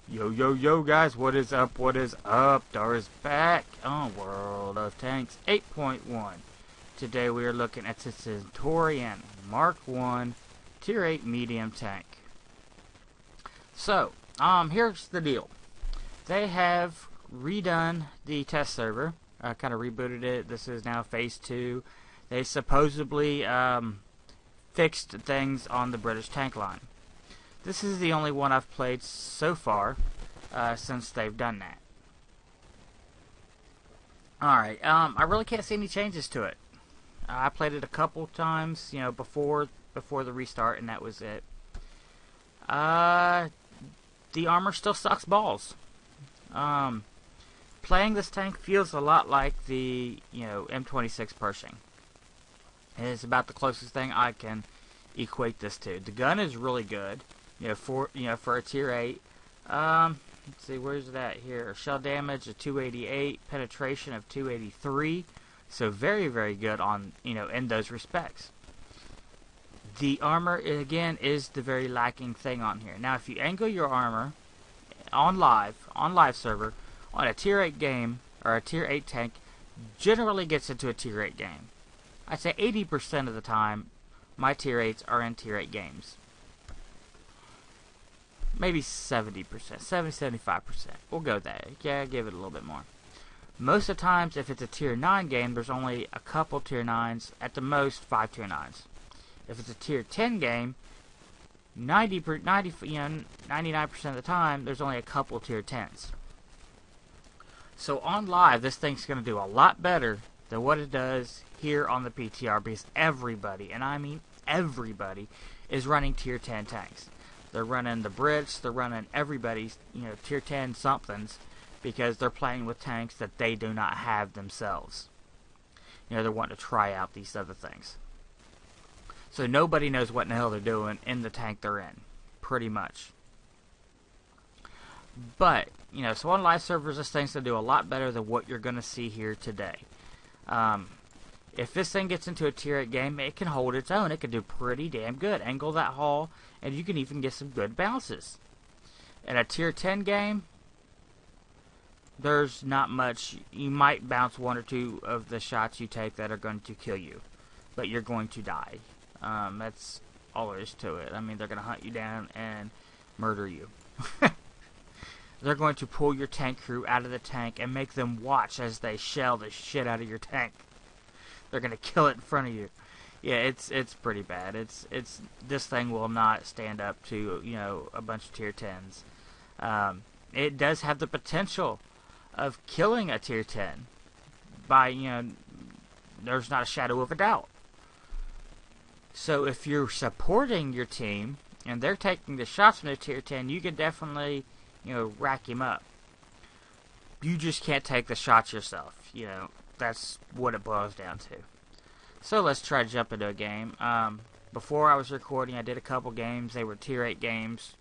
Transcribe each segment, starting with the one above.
Yo, yo, yo, guys, what is up? What is up? Dar is back on World of Tanks 8.1. Today we are looking at the Centurion Mark 1 Tier 8 medium tank. So, here's the deal. They have redone the test server, kind of rebooted it. This is now phase 2. They supposedly fixed things on the British tank line. This is the only one I've played so far since they've done that. Alright, I really can't see any changes to it. I played it a couple times, you know, before the restart, and that was it. The armor still sucks balls. Playing this tank feels a lot like the, M26 Pershing. It is about the closest thing I can equate this to. The gun is really good. For a tier 8. Let's see, where's that here? Shell damage of 288, penetration of 283. So very, very good on, in those respects. The armor, again, is the very lacking thing on here. Now, if you angle your armor on live server, on a tier 8 game, or a tier 8 tank, generally gets into a tier 8 game. I'd say 80% of the time, my tier 8s are in tier 8 games. Maybe 70%, 75%. We'll go there. Yeah, give it a little bit more. Most of the times, if it's a tier 9 game, there's only a couple tier 9s, at the most 5 tier 9s. If it's a tier 10 game, 99% of the time, there's only a couple tier 10s. So on live, this thing's going to do a lot better than what it does here on the PTR, because everybody, and I mean everybody, is running tier 10 tanks. They're running the Brits, they're running everybody's, tier 10 somethings, because they're playing with tanks that they do not have themselves. They're wanting to try out these other things. So nobody knows what in the hell they're doing in the tank they're in, pretty much. But, so on live servers, this thing's going to do a lot better than what you're going to see here today. If this thing gets into a tier 8 game, it can hold its own. It can do pretty damn good. Angle that hull, and you can even get some good bounces. In a tier 10 game, there's not much. You might bounce one or two of the shots you take that are going to kill you, but you're going to die. That's all there is to it. I mean, they're going to hunt you down and murder you. They're going to pull your tank crew out of the tank and make them watch as they shell the shit out of your tank. They're going to kill it in front of you. Yeah, it's pretty bad. This thing will not stand up to, a bunch of tier 10s. It does have the potential of killing a tier 10 by, there's not a shadow of a doubt. So if you're supporting your team and they're taking the shots from the tier 10, you can definitely, rack him up. You just can't take the shots yourself, That's what it boils down to. So let's try to jump into a game. Before I was recording, I did a couple games. They were tier 8 games.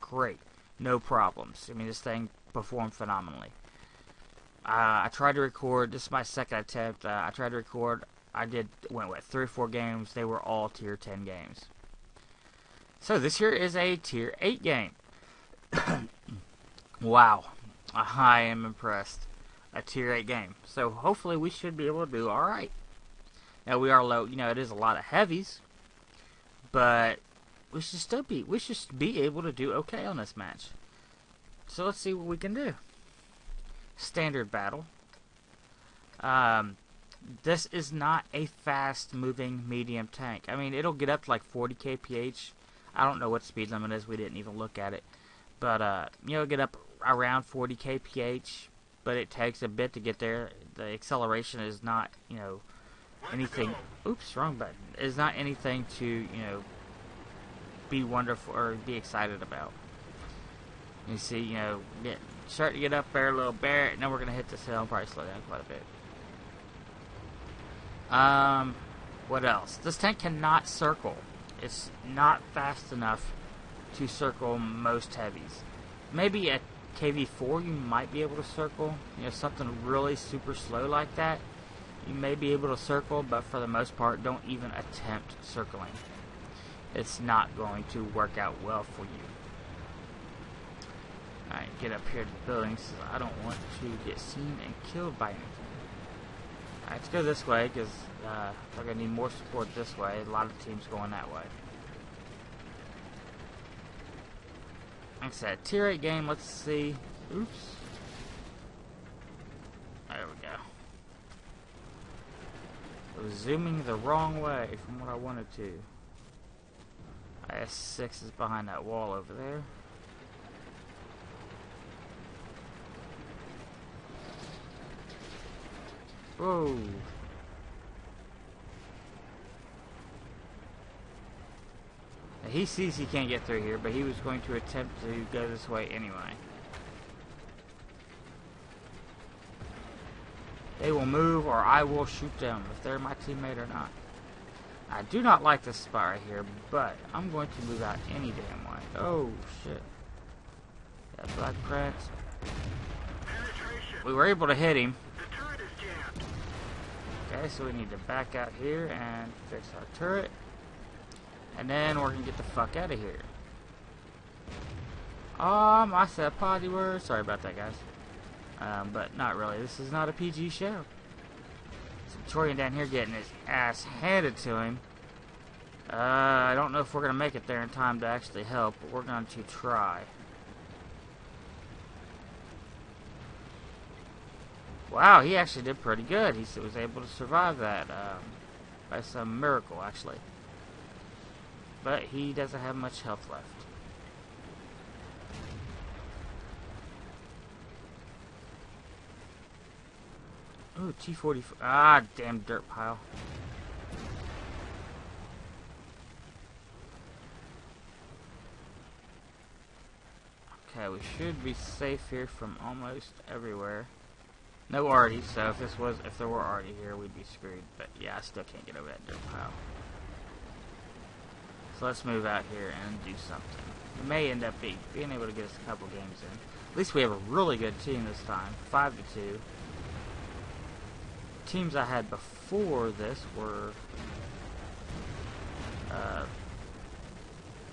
Great. No problems. I mean, this thing performed phenomenally. I tried to record. This is my second attempt. I tried to record. Went with 3 or 4 games. They were all tier 10 games. So this here is a tier 8 game. Wow. I am impressed. A tier 8 game. So hopefully we should be able to do alright. Now we are low, it is a lot of heavies, but we should be able to do okay on this match. So let's see what we can do. Standard battle. This is not a fast moving medium tank. I mean, it'll get up to like 40 kph. I don't know what speed limit is, we didn't even look at it. But it'll get up around 40 kph. But it takes a bit to get there. The acceleration is not, anything. Oops, wrong button. Is not anything to, be wonderful or be excited about. You see, start to get up there a little bit, and then we're gonna hit this hill and probably slow down quite a bit. What else? This tank cannot circle. It's not fast enough to circle most heavies. Maybe at KV4 you might be able to circle, something really super slow like that. You may be able to circle, but for the most part, don't even attempt circling. It's not going to work out well for you. Alright, get up here to the buildings. I don't want to get seen and killed by anything. Alright, let's go this way, because we're going to need more support this way. A lot of teams going that way. Like I said, tier 8 game, let's see. Oops. There we go. I was zooming the wrong way from what I wanted to. IS-6 is behind that wall over there. Whoa. Now he sees he can't get through here, but he was going to attempt to go this way anyway. They will move or I will shoot them if they're my teammate or not. I do not like this spot right here, but I'm going to move out any damn way. Oh, shit. That black prince. We were able to hit him. Okay, so we need to back out here and fix our turret. And then we're going to get the fuck out of here. I said a potty word. Sorry about that, guys. But not really. This is not a PG show. Centurion down here getting his ass handed to him. I don't know if we're going to make it there in time to actually help, but we're going to try. Wow, he actually did pretty good. He was able to survive that by some miracle, actually. But he doesn't have much health left. Ooh, T-40. Ah, damn dirt pile. Okay, we should be safe here from almost everywhere. No arty, so if there were arty here, we'd be screwed. But yeah, I still can't get over that dirt pile. So let's move out here and do something. We may end up being able to get us a couple games in. At least we have a really good team this time, 5-2. Teams I had before this were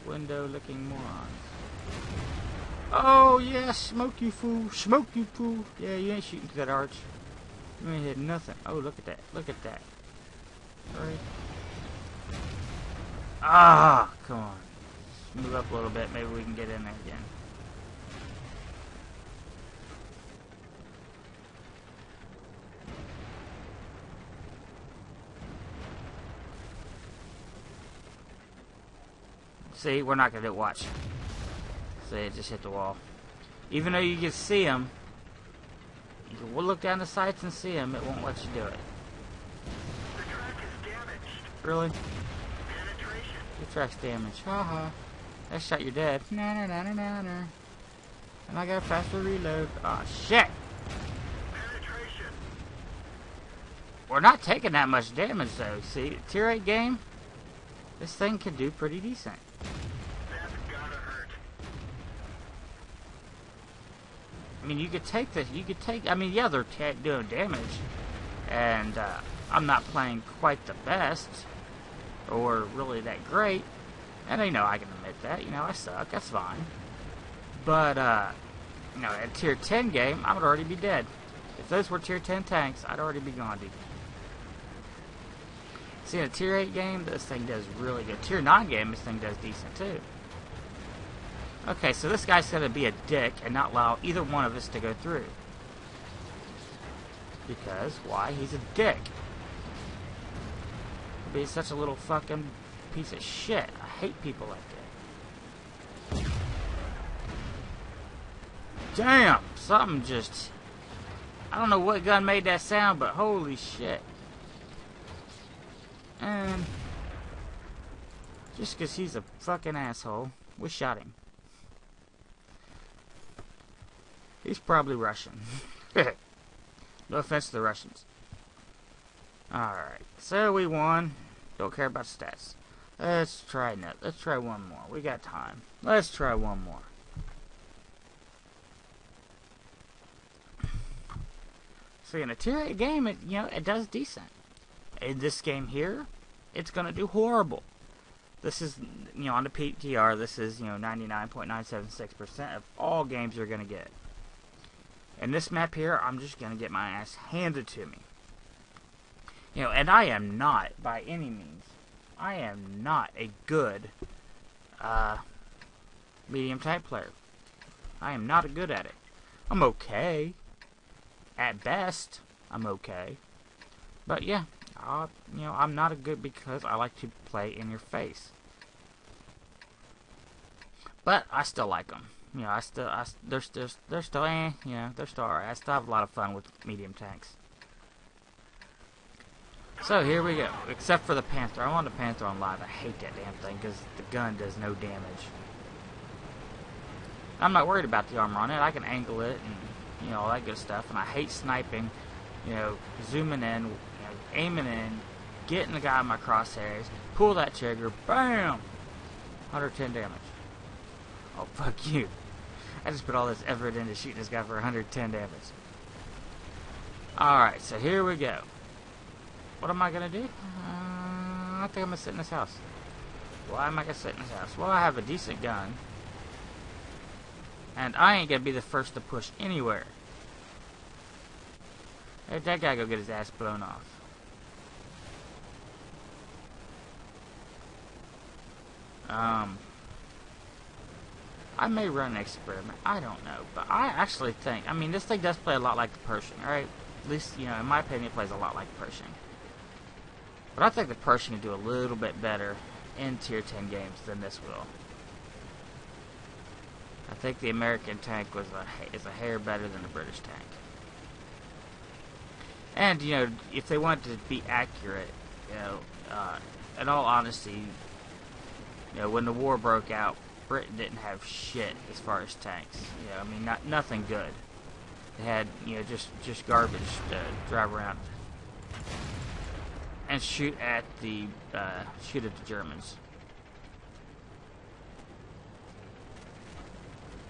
window-looking morons. Oh yeah, smoke you fool, smoke you fool. Yeah, you ain't shooting through that arch. You ain't hitting nothing. Oh, look at that, look at that. Right. Ah, come on. Let's move up a little bit. Maybe we can get in there again. See, we're not gonna watch. See, it just hit the wall. Even though you can see him, you can look down the sights and see him. It won't let you do it. The track is damaged. Really? Penetration. Your track's damaged. Haha. That shot, you're dead. Na na na na na na. And I got a faster reload. Ah, shit. Penetration. We're not taking that much damage though. See, tier 8 game. This thing can do pretty decent. That's gotta hurt. I mean, you could take this. You could take. I mean, yeah, they're doing damage, and I'm not playing quite the best, or really that great. And you know, I can admit that. You know, I suck. That's fine. But you know, at tier 10 game, I would already be dead. If those were tier 10 tanks, I'd already be gone, dude. See, in a tier 8 game, this thing does really good. Tier 9 game, this thing does decent too. Okay, so this guy's gonna be a dick and not allow either one of us to go through. Because, why? He's a dick. He's such a little fucking piece of shit. I hate people like that. Damn! Something just... I don't know what gun made that sound, but holy shit. And just because he's a fucking asshole, we shot him. He's probably Russian. No offense to the Russians. Alright, so we won. Don't care about stats. Let's try one more. We got time. Let's try one more. So in a tier 8 game, it does decent. In this game here, it's gonna do horrible. This is, on the PTR, this is, 99.976% of all games you're going to get. And this map here, I'm just going to get my ass handed to me. And I am not, by any means, I am not a good medium tank player. I am not good at it. I'm okay. At best, I'm okay. But yeah, I'm not a good because I like to play in your face. But I still like them. They're still alright. I still have a lot of fun with medium tanks. So here we go. Except for the Panther. I want the Panther on live. I hate that damn thing because the gun does no damage. I'm not worried about the armor on it. I can angle it and all that good stuff. And I hate sniping. Zooming in, aiming in, getting the guy in my crosshairs, pull that trigger, bam, 110 damage. Oh fuck you! I just put all this effort into shooting this guy for 110 damage. All right, so here we go. What am I gonna do? I think I'm gonna sit in this house. Why am I gonna sit in this house? Well, I have a decent gun. And I ain't gonna be the first to push anywhere. Hey, that guy go get his ass blown off. I may run an experiment. I don't know. But I actually think, this thing does play a lot like the Pershing, right? At least, in my opinion, it plays a lot like the Pershing. But I think the Pershing can do a little bit better in Tier 10 games than this will. I think the American tank is a hair better than the British tank. And, if they want to be accurate, in all honesty, when the war broke out, Britain didn't have shit as far as tanks. Nothing good. They had, just garbage to drive around and shoot at the Germans.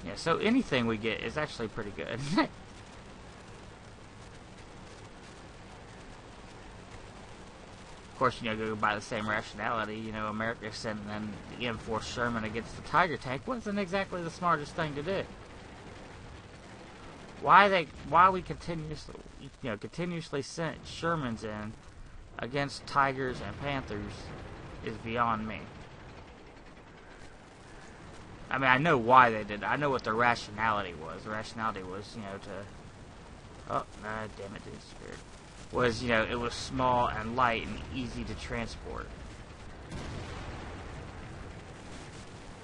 Yeah, so anything we get is actually pretty good. Of course, go by the same rationality. America sending in the M4 Sherman against the Tiger tank wasn't exactly the smartest thing to do. Why we continuously sent Shermans in against Tigers and Panthers is beyond me. I know why they did it. I know what the rationality was. The rationality was, to... Oh, nah, damn it, dude, scared. Was, it was small and light and easy to transport.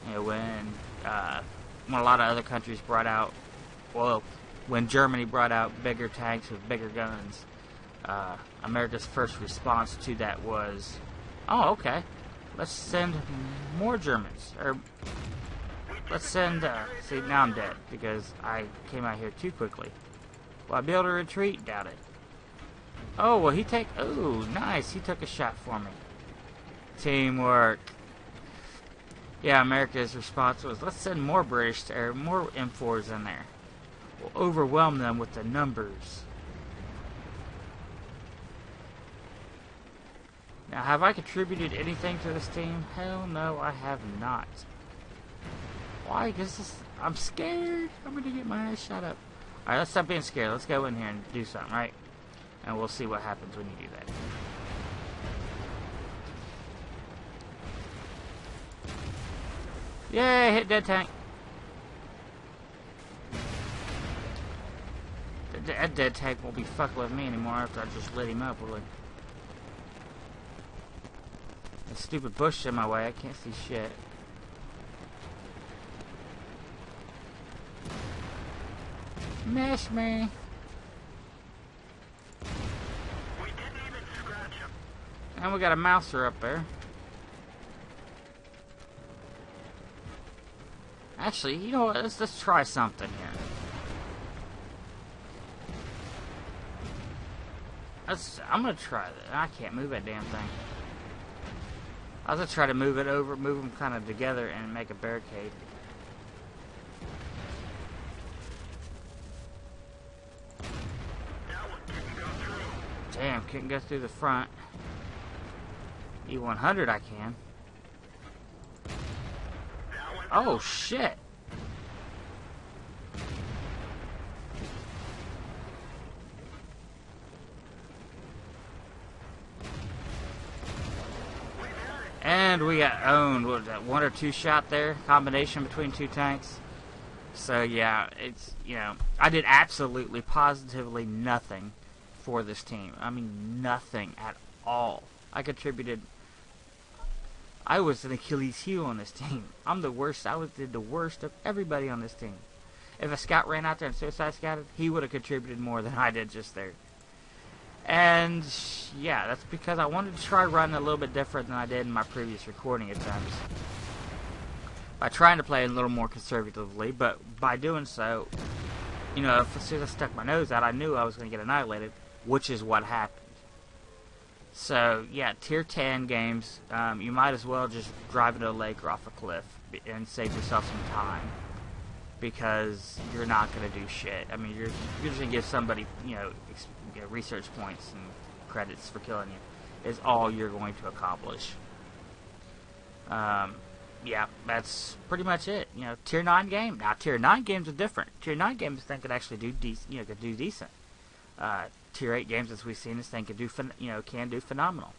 When a lot of other countries brought out... Well, when Germany brought out bigger tanks with bigger guns, America's first response to that was, oh, okay, let's send more Germans. Or... Let's send, see, now I'm dead, because I came out here too quickly. Will I be able to retreat? Doubt it. Oh, well, oh, nice, he took a shot for me. Teamwork. Yeah, America's response was, let's send more British, or more M4s in there. We'll overwhelm them with the numbers. Now, have I contributed anything to this team? Hell no, I have not. Why? Because I'm scared. I'm going to get my ass shot up. Alright, let's stop being scared. Let's go in here and do something, right? And we'll see what happens when you do that. Yay, hit dead tank. That dead tank won't be fucking with me anymore after I just lit him up, will it? That stupid bush in my way. I can't see shit. Miss me. We didn't even scratch him. And we got a mouser up there. Actually, you know what? Let's try something here. I'm gonna try that. I can't move that damn thing. I was gonna try to move them kind of together and make a barricade. Damn, couldn't go through the front. E100 I can. Oh, shit. And we got owned. What was that, 1 or 2 shot there? Combination between 2 tanks. So, yeah, it's, you know, I did absolutely, positively nothing for this team. I mean, nothing at all. I contributed. I was an Achilles heel on this team. I'm the worst. Did the worst of everybody on this team. If a scout ran out there and suicide scouted, he would have contributed more than I did just there. And, yeah, that's because I wanted to try running a little bit different than I did in my previous recording attempts. By trying to play a little more conservatively, but by doing so, you know, as soon as I stuck my nose out, I knew I was going to get annihilated, which is what happened. So, yeah, tier 10 games, you might as well just drive into a lake or off a cliff and save yourself some time. Because you're not going to do shit. I mean, you're just going to give somebody, you know, research points and credits for killing you. Is all you're going to accomplish. Yeah, that's pretty much it. You know, tier 9 game. Now, tier 9 games are different. Tier 9 games, I think, could actually do decent. Tier 8 games, as we've seen, this thing can do phenomenal.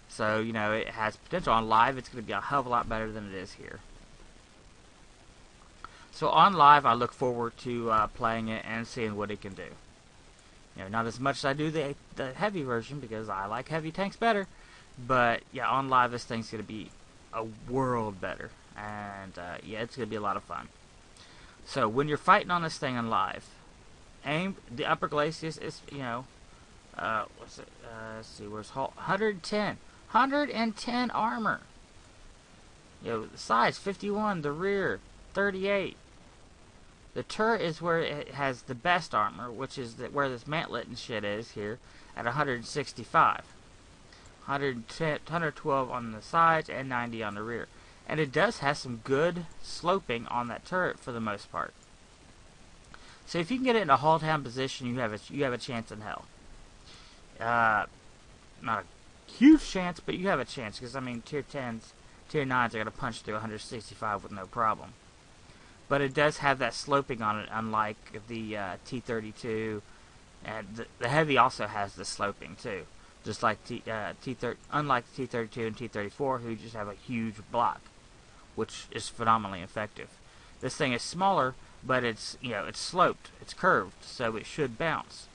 So, you know, it has potential. On live, it's going to be a hell of a lot better than it is here. So on live, I look forward to playing it and seeing what it can do. You know, not as much as I do the heavy version, because I like heavy tanks better. But yeah, on live, this thing's going to be a world better, and yeah, it's going to be a lot of fun. So when you're fighting on this thing on live, aim the upper glaciers is, you know, what's it? Let's see, where's 110 armor. You know, the sides 51, the rear 38. The turret is where it has the best armor, which is where this mantlet and shit is here, at 165. 112 on the sides and 90 on the rear. And it does have some good sloping on that turret for the most part. So if you can get it in a hull down position, you have a chance in hell. Not a huge chance, but you have a chance, because I mean tier 10s, tier 9s are going to punch through 165 with no problem. But it does have that sloping on it, unlike the T-32, and the Heavy also has the sloping too. Just like unlike the T-32 and T-34, who just have a huge block, which is phenomenally effective. This thing is smaller, but it's, you know, it's sloped, it's curved, so it should bounce,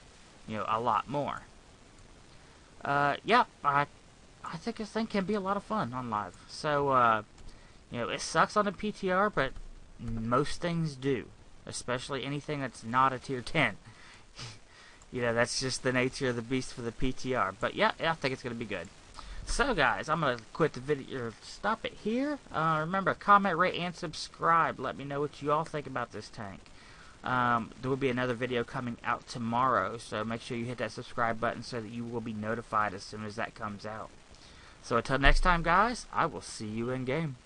you know, a lot more. Yeah, I think this thing can be a lot of fun on live. So, you know, it sucks on the PTR, but most things do, especially anything that's not a tier 10. You know, that's just the nature of the beast for the PTR. But yeah, I think it's going to be good. So guys, I'm going to quit the video, or stop it here. Remember, comment, rate, and subscribe. Let me know what you all think about this tank. There will be another video coming out tomorrow, so make sure you hit that subscribe button so that you will be notified as soon as that comes out. So until next time, guys, I will see you in game.